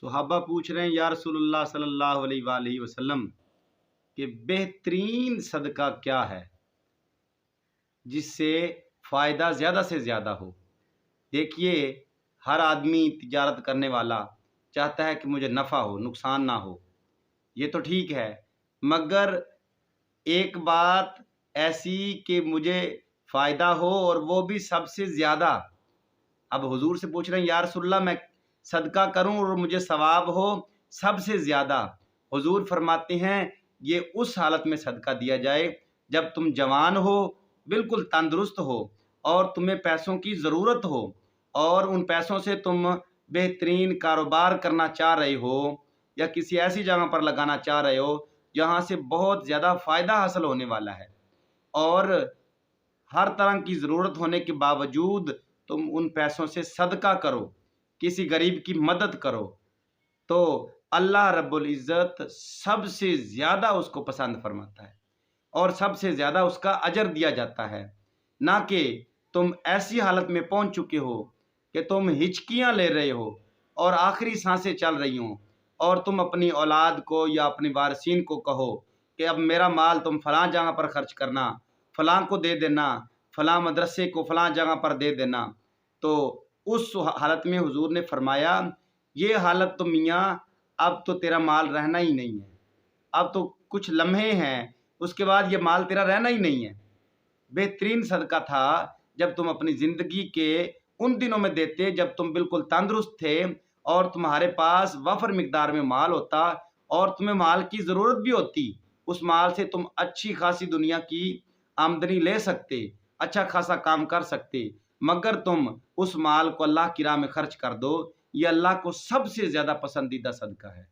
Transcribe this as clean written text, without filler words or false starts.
صحابہ پوچھ رہے ہیں یا رسول اللہ صلی اللہ علیہ وآلہ وسلم کہ بہترین صدقہ کیا ہے جس سے فائدہ زیادہ سے زیادہ ہو۔ دیکھیے، ہر آدمی تجارت کرنے والا چاہتا ہے کہ مجھے نفع ہو، نقصان نہ ہو، یہ تو ٹھیک ہے، مگر ایک بات ایسی کہ مجھے فائدہ ہو اور وہ بھی سب سے زیادہ۔ اب حضور سے پوچھ رہے ہیں یا رسول اللہ میں صدقہ کروں اور مجھے ثواب ہو سب سے زیادہ۔ حضور فرماتے ہیں یہ اس حالت میں صدقہ دیا جائے جب تم جوان ہو، بالکل تندرست ہو اور تمہیں پیسوں کی ضرورت ہو اور ان پیسوں سے تم بہترین کاروبار کرنا چاہ رہے ہو یا کسی ایسی جگہ پر لگانا چاہ رہے ہو جہاں سے بہت زیادہ فائدہ حاصل ہونے والا ہے، اور ہر طرح کی ضرورت ہونے کے باوجود تم ان پیسوں سے صدقہ کرو، کسی غریب کی مدد کرو، تو اللہ رب العزت سب سے زیادہ اس کو پسند فرماتا ہے اور سب سے زیادہ اس کا اجر دیا جاتا ہے۔ نہ کہ تم ایسی حالت میں پہنچ چکے ہو کہ تم ہچکیاں لے رہے ہو اور آخری سانسیں چل رہی ہوں اور تم اپنی اولاد کو یا اپنی وارثین کو کہو کہ اب میرا مال تم فلاں جگہ پر خرچ کرنا، فلاں کو دے دینا، فلاں مدرسے کو فلاں جگہ پر دے دینا۔ تو اس حالت میں حضور نے فرمایا یہ حالت تو میاں اب تو تیرا مال رہنا ہی نہیں ہے، اب تو کچھ لمحے ہیں، اس کے بعد یہ مال تیرا رہنا ہی نہیں ہے۔ بہترین صدقہ تھا جب تم اپنی زندگی کے ان دنوں میں دیتے جب تم بالکل تندرست تھے اور تمہارے پاس وفر مقدار میں مال ہوتا اور تمہیں مال کی ضرورت بھی ہوتی، اس مال سے تم اچھی خاصی دنیا کی آمدنی لے سکتے، اچھا خاصا کام کر سکتے، مگر تم اس مال کو اللہ کی راہ میں خرچ کر دو۔ یہ اللہ کو سب سے زیادہ پسندیدہ صدقہ ہے۔